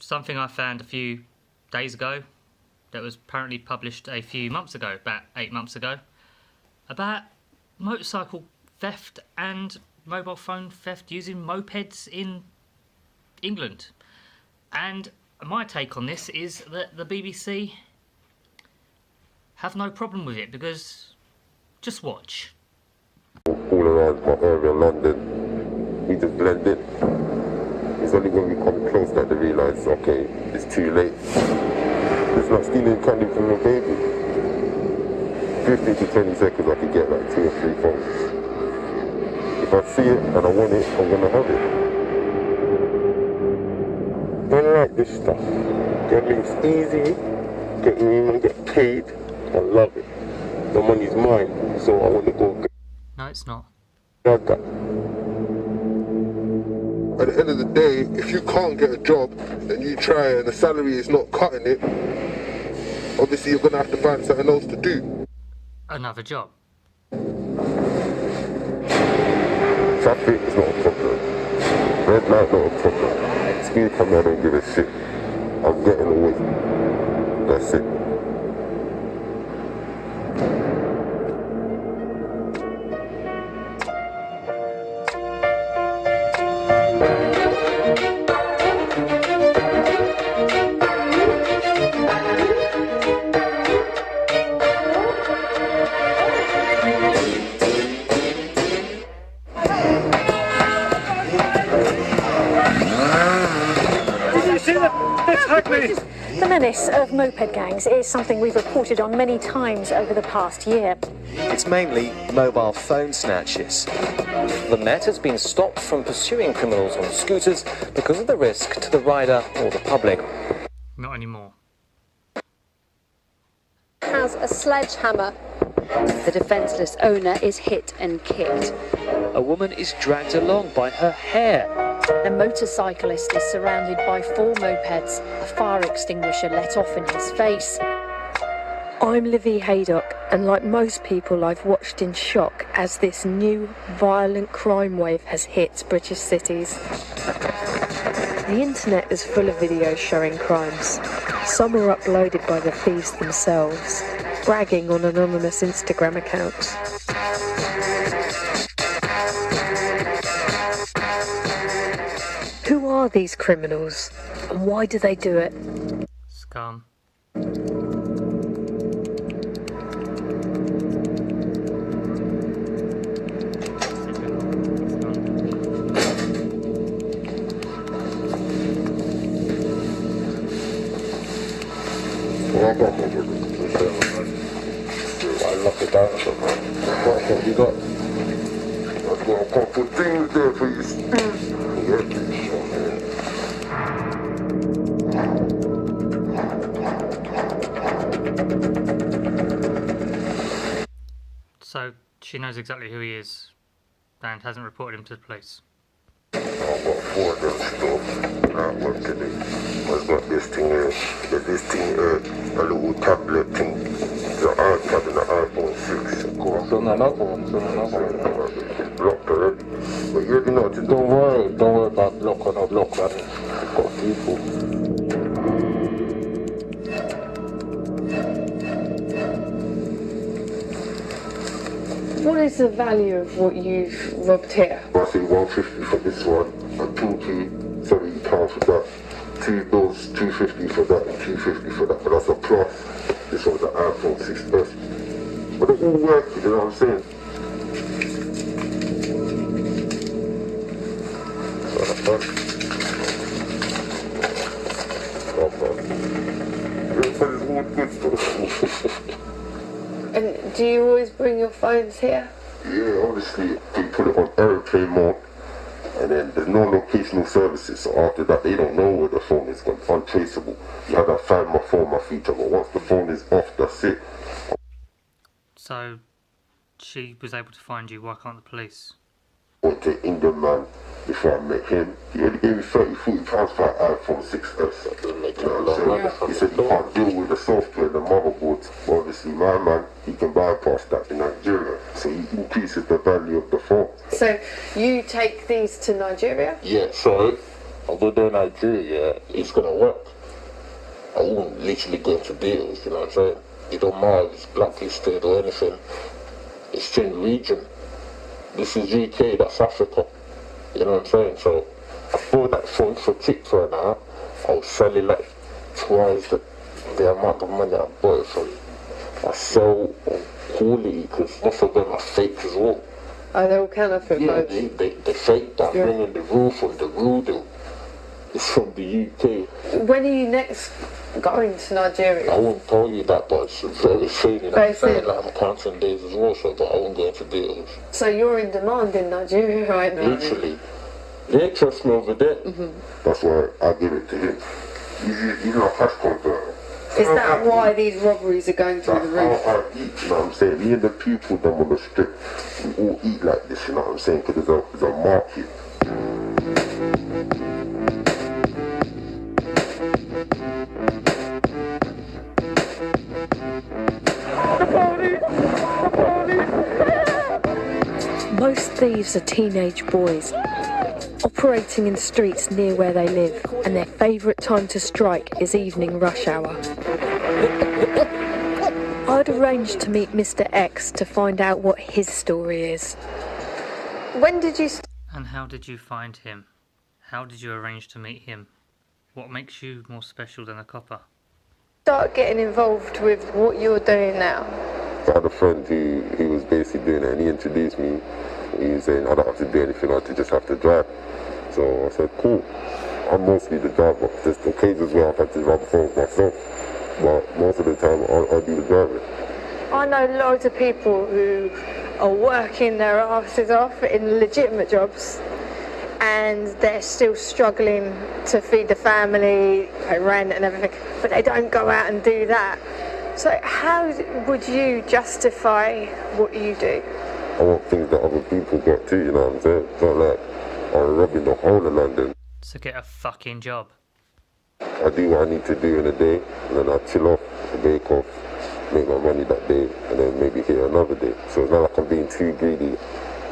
something I found a few days ago that was apparently published a few months ago, about 8 months ago, about motorcycle theft and mobile phone theft using mopeds in England. And my take on this is that the BBC have no problem with it, because just watch. All around my area, London, we just blend in. It's only when we come close that they realise, okay, it's too late. It's like stealing candy from a baby. 15 to 20 seconds I could get like 2 or 3 phones. If I see it and I want it, I'm going to have it. I don't like this stuff. Gambling's easy, get in and get paid. I love it. The money's mine, so I want to go get. No, it's not. At the end of the day, if you can't get a job and you try and the salary is not cutting it, obviously you're going to have to find something else to do. Another job. Traffic is not a problem. Red light not a problem. Speed coming, I don't give a shit. I'm getting away. That's it. The menace of moped gangs is something we've reported on many times over the past year. It's mainly mobile phone snatches. The Met has been stopped from pursuing criminals on scooters because of the risk to the rider or the public. Not anymore. Has a sledgehammer. The defenceless owner is hit and kicked. A woman is dragged along by her hair. A motorcyclist is surrounded by 4 mopeds, a fire extinguisher let off in his face. I'm Livy Haydock, and like most people, I've watched in shock as this new violent crime wave has hit British cities. The internet is full of videos showing crimes. Some are uploaded by the thieves themselves, bragging on anonymous Instagram accounts. Who are these criminals, and why do they do it? Scum. I lock it down, so what have you got? I've got a couple things there for you. So she knows exactly who he is and hasn't reported him to the police. I've got 4 of them stuff at work today. I've got this thing here, there's this thing here, a little tablet thing, the iPad and the iPhone 6. Cool, so another one, It's blocked already. But you already know what to do. Don't worry about block or not block, man. I've got people. What is the value of what you've robbed here? I say 150 for this one, a pinky, £70 for that, 2 bills, 250 for that, and 250 for that, but that's a plus. This one's an iPhone 6S. But it's all working, you know what I'm saying? Everybody's all good stuff. And do you always bring your phones here? Yeah, obviously, they put it on airplane mode, and then there's no locational services, so after that, they don't know where the phone is, it's untraceable. You have to find my phone, my feature, but once the phone is off, that's it. So she was able to find you, why can't the police? I went to England, man, before I met him. He only gave me £30-40 for an iPhone 6S. You know what I'm saying? He said you can't deal with the software, the motherboards. Well, obviously, my man, he can bypass that in Nigeria. So he increases the value of the phone. So you take these to Nigeria? Yeah, so Although they're Nigeria, yeah, it's gonna work. I won't literally go into deals, you know what I'm saying? It don't matter if it's blacklisted or anything. It's in region. This is UK, that's Africa. You know what I'm saying? So I thought that phone for tips right now, I'll sell it like twice the amount of money I bought it for. I sell on quality because most of them are fake as well. Oh, they're all counterfeit. Yeah, they fake that. Yeah. Bringing the roof on the real deal. It's from the UK. When are you next going to Nigeria? I won't tell you that, but it's very soon. You know what I'm saying? soon. Like, I'm counting days as well, so but I won't go into deals. So you're in demand in Nigeria right now? Literally. They trust me over there. That's why I give it to him. He's not a cash converter. Is that why these robberies are going through the roof? How I eat, you know what I'm saying? Me and the people them on the strip, we all eat like this, you know what I'm saying? Because there's a market. Most thieves are teenage boys, operating in streets near where they live, and their favourite time to strike is evening rush hour. I'd arranged to meet Mr. X to find out what his story is. When did you And how did you find him? How did you arrange to meet him? What makes you more special than a copper? start getting involved with what you're doing now? I had a friend who was basically doing it, and he introduced me. He was saying I don't have to do anything, I just have to drive. So I said, cool. I'm mostly the driver. There's occasions where I've had to drive phones myself, but most of the time I'll do the driving. I know loads of people who are working their asses off in legitimate jobs, and they're still struggling to feed the family, pay rent and everything, but they don't go out and do that. So how would you justify what you do? I want things that other people got too, you know what I'm saying? It's not like I'm robbing the whole of London. So get a fucking job. I do what I need to do in a day, and then I chill off, bake off, make my money that day, and then maybe hit another day. So it's not like I'm being too greedy.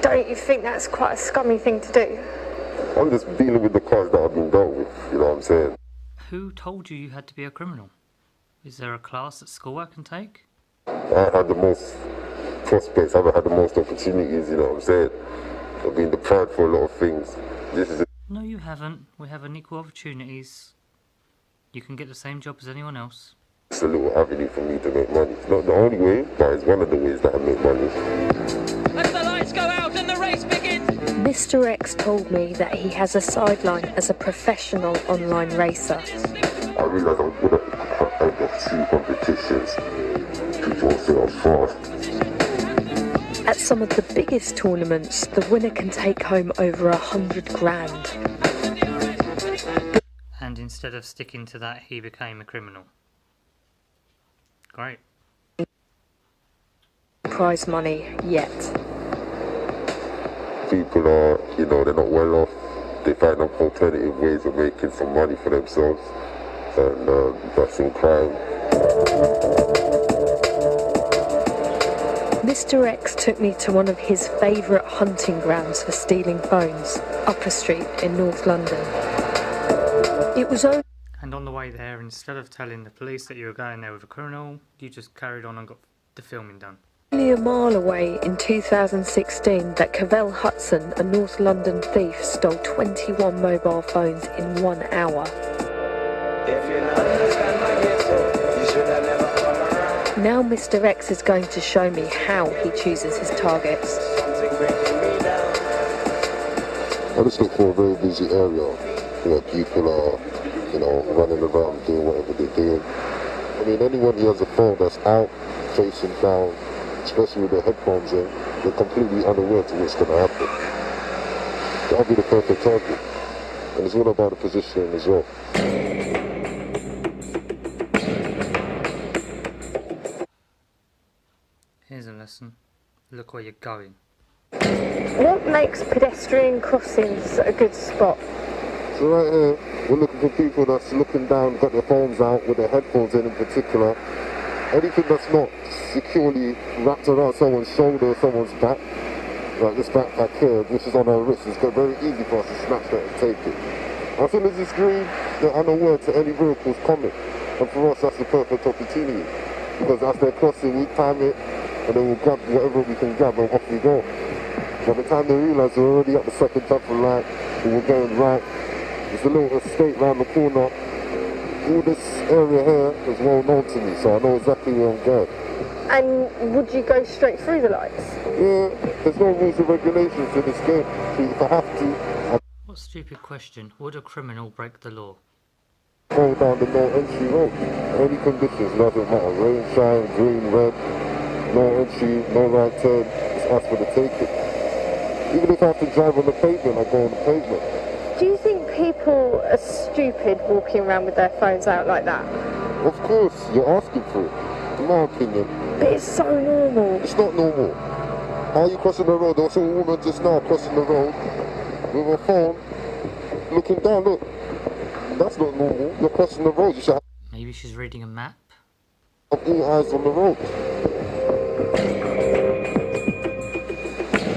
Don't you think that's quite a scummy thing to do? I'm just dealing with the cards that I've been dealt with, you know what I'm saying? Who told you you had to be a criminal? Is there a class at school I can take? I had the most prospects, I've had the most opportunities, you know what I'm saying? I've been deprived for a lot of things. This is No, you haven't. We have an equal opportunities. You can get the same job as anyone else. it's a little avenue for me to make money. It's not the only way, but it's one of the ways that I make money. Let the lights go out and the race begins! Mr. X told me that he has a sideline as a professional online racer. I realised I was good at the two competitions. People will say I was fast. At some of the biggest tournaments, the winner can take home over 100 grand. And instead of sticking to that, he became a criminal. Great. Prize money yet. People are, you know, they're not well off. They find alternative ways of making some money for themselves. And that's in crime. Mr. X took me to one of his favourite hunting grounds for stealing phones, Upper Street in North London. It was only... And on the way there, instead of telling the police that you were going there with a criminal, you just carried on and got the filming done. Only a mile away in 2016 that Cavell Hudson, a North London thief, stole 21 mobile phones in 1 hour. Now Mr. X is going to show me how he chooses his targets. I just look for a very busy area where people are, you know, running around doing whatever they're doing. I mean, anyone who has a phone that's out, facing down, especially with their headphones in, they're completely unaware to what's going to happen. That'll be the perfect target. And it's all about the positioning as well. Here's a lesson. Look where you're going. What makes pedestrian crossings a good spot? So right here, we're looking for people that's looking down, got their phones out with their headphones in particular. Anything that's not securely wrapped around someone's shoulder or someone's back, like this backpack here, which is on our wrist, it's very easy for us to snatch that and take it. As soon as it's green, they're unaware to any vehicles coming. And for us, that's the perfect opportunity. Because as they're crossing, we time it, and then we'll grab whatever we can grab, and off we go. By the time they realise we're already at the second traffic light, and we're going right, there's a little estate round the corner. All this area here is well known to me, so I know exactly where I'm going. And would you go straight through the lights? Yeah, there's no rules and regulations in this game. So if I have to... What stupid question. Would a criminal break the law? Go down the no entry road. Any conditions, doesn't matter. Rain, shine, green, red, no entry, no right turn. Just ask for the taking. Even if I have to drive on the pavement, I go on the pavement. Do you think people are stupid walking around with their phones out like that? Of course, you're asking for it. In my opinion. But it's so normal. It's not normal. How are you crossing the road? There was a woman just now crossing the road with her phone, looking down, look. That's not normal. You're crossing the road. You should have... Maybe she's reading a map? All eyes on the road.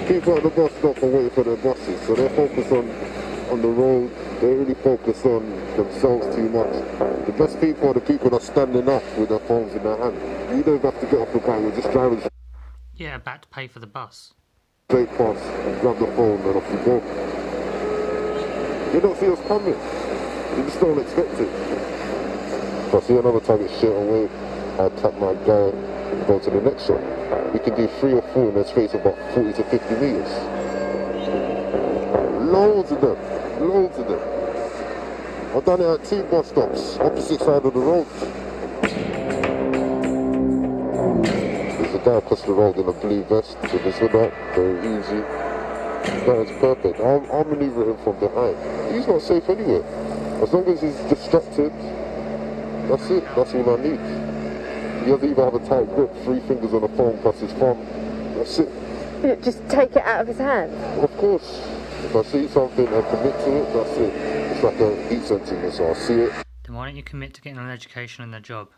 People at the bus stop are waiting for their buses, so they're focused on the road. They really focus on themselves too much. The best people are the people that are standing up with their phones in their hand. You don't have to get off the car, you're just driving. Yeah, about to pay for the bus. Straight past, grab the phone and off you go. They don't see us coming. You just don't expect it. If I see another target straight away, I tap my guy and go to the next shot. We can do 3 or 4 in a space of about 40 to 50 meters. Loads of them. Loads of them. I've done it at 2 bus stops, opposite side of the road. There's a guy across the road in a blue vest with his hood up, very easy. That is perfect. I'll maneuver him from behind. He's not safe anywhere. As long as he's distracted, that's it. That's all I need. He doesn't even have a tight grip, 3 fingers on the phone plus his thumb. That's it. Just take it out of his hand? Of course. If I see something and commit to it, that's it. It's like a heat sentence, so I'll see it. Then why don't you commit to getting an education and a job?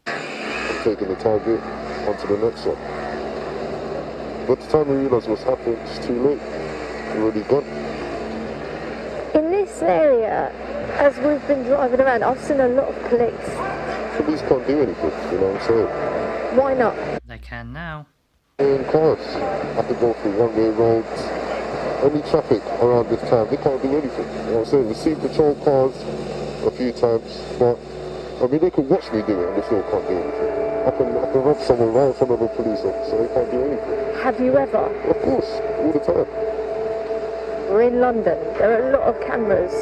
I'm taking the target onto the next one. By the time we realise what's happened, it's too late. We're already gone. In this area, as we've been driving around, I've seen a lot of police. Police can't do anything, you know what I'm saying? Why not? They can now. In cars, I have to go through one-way roads. Any traffic around this time, they can't do anything. You know what I'm saying? We see patrol cars a few times, but I mean, they can watch me do it and they still can't do anything. I can rob someone right in front of a police officer, they can't do anything. Have you ever? Of course, all the time. We're in London. There are a lot of cameras.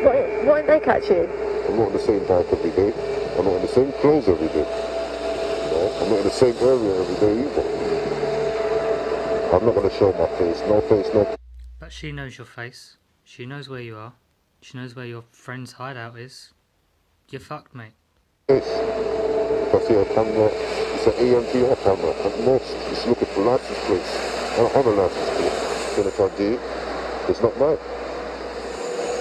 Why don't they catch you? I'm not in the same bike every day. I'm not in the same clothes every day. You know? I'm not in the same area every day either. I'm not going to show my face. No face, no... But she knows your face. She knows where you are. She knows where your friend's hideout is. You're fucked, mate. Yes. If I see a camera, it's an AMPR camera. At most, it's looking for license plates. On a license plate. Then if I do, it's not mine.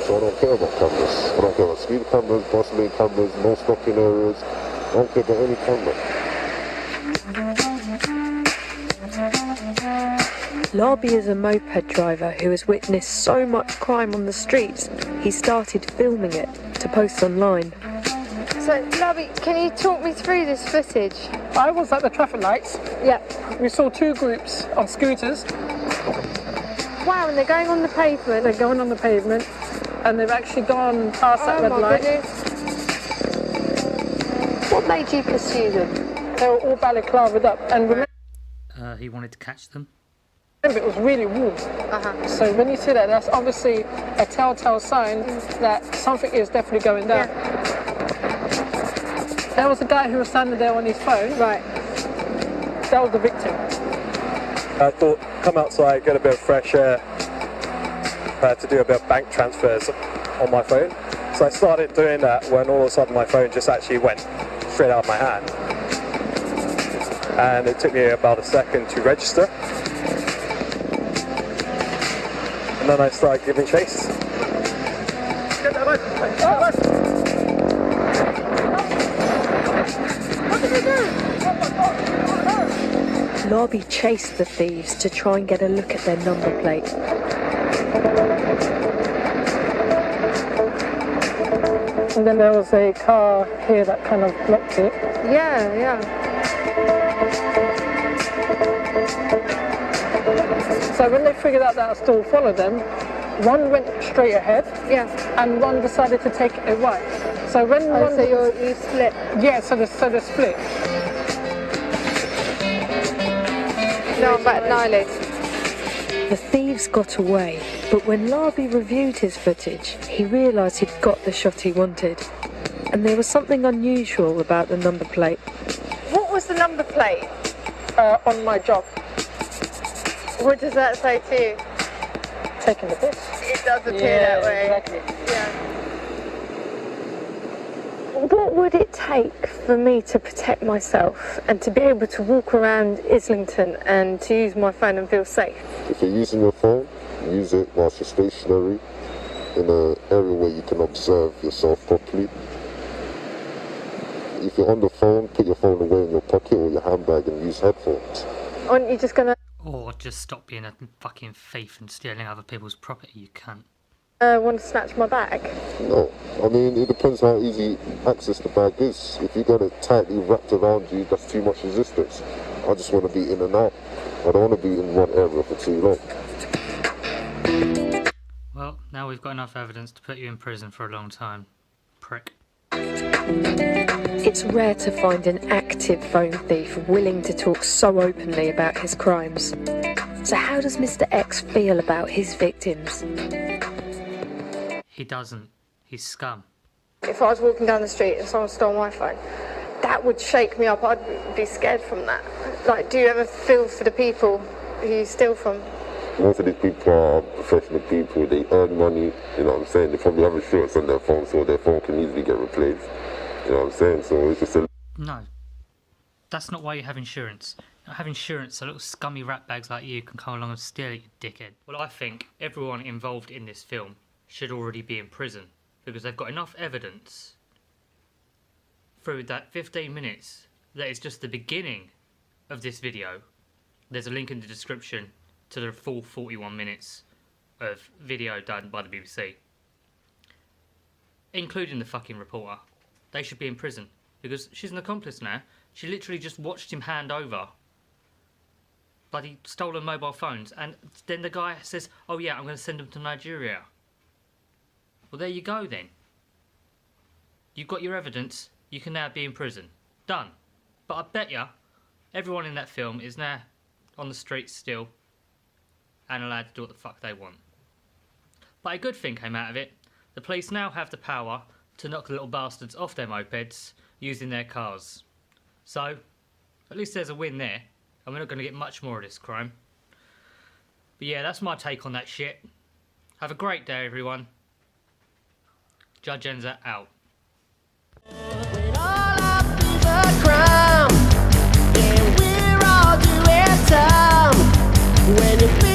So I don't care about cameras. I don't care about speed cameras, bus lane cameras, no stopping areas. I don't care about any camera. Larby is a moped driver who has witnessed so much crime on the streets, he started filming it to post online. So, Larby, can you talk me through this footage? I was at the traffic lights. Yeah. We saw 2 groups on scooters. Wow, and they're going on the pavement. They're going on the pavement, and they've actually gone past that red light. Goodness. What made you pursue them? They were all balaclavaed up, and remember, He wanted to catch them. it was really warm. So when you see that, that's obviously a telltale sign that something is definitely going down. Yeah. There was a guy who was standing there on his phone. Right. That was the victim. I thought, come outside, get a bit of fresh air. I had to do a bit of bank transfers on my phone. So I started doing that when all of a sudden my phone just actually went straight out of my hand. And it took me about a second to register. And then I started giving chase. Get that license. What did you do? Larby chased the thieves to try and get a look at their number plate. And then there was a car here that kind of blocked it. Yeah. So when they figured out that I still followed them, one went straight ahead, and one decided to take a right. So when so you split. Yeah, so they split. No, I'm back at Nile. The thieves got away, but when Larby reviewed his footage, he realised he'd got the shot he wanted. And there was something unusual about the number plate. What was the number plate? On my job. What does that say to you? Taking the piss. It does appear that way. Exactly. Yeah. What would it take for me to protect myself and to be able to walk around Islington and to use my phone and feel safe? If you're using your phone, use it whilst you're stationary in an area where you can observe yourself properly. If you're on the phone, put your phone away in your pocket or your handbag and use headphones. Aren't you just going to... Or just stop being a fucking thief and stealing other people's property, you cunt. Want to snatch my bag? No, I mean, it depends how easy access the bag is. If you got it tightly wrapped around you, that's too much resistance. I just want to be in and out. I don't want to be in one area for too long. Well, now we've got enough evidence to put you in prison for a long time. Prick. It's rare to find an active phone thief willing to talk so openly about his crimes. So how does Mr. X feel about his victims? He doesn't. He's scum. If I was walking down the street and someone stole my phone, that would shake me up. I'd be scared from that. Like, do you ever feel for the people who you steal from? Most of these people are professional people. They earn money, you know what I'm saying? They probably have insurance on their phone, so their phone can easily get replaced. You know what I'm saying? So it's just a... No. That's not why you have insurance. You don't have insurance so little scummy ratbags like you can come along and steal it, you dickhead. Well, I think everyone involved in this film should already be in prison because they've got enough evidence through that 15 minutes that it's just the beginning of this video. There's a link in the description to the full 41 minutes of video done by the BBC, including the fucking reporter. They should be in prison because she's an accomplice now. She literally just watched him hand over bloody stolen mobile phones, and then the guy says, oh yeah, I'm going to send them to Nigeria. Well, there you go then. You've got your evidence, you can now be in prison. Done. But I bet ya, everyone in that film is now on the streets still and allowed to do what the fuck they want. But a good thing came out of it. The police now have the power to knock the little bastards off their mopeds using their cars. So, at least there's a win there, and we're not going to get much more of this crime. But yeah, that's my take on that shit. Have a great day, everyone. Judge Enza out. When all up to the crime, and we're all doing time. When you feel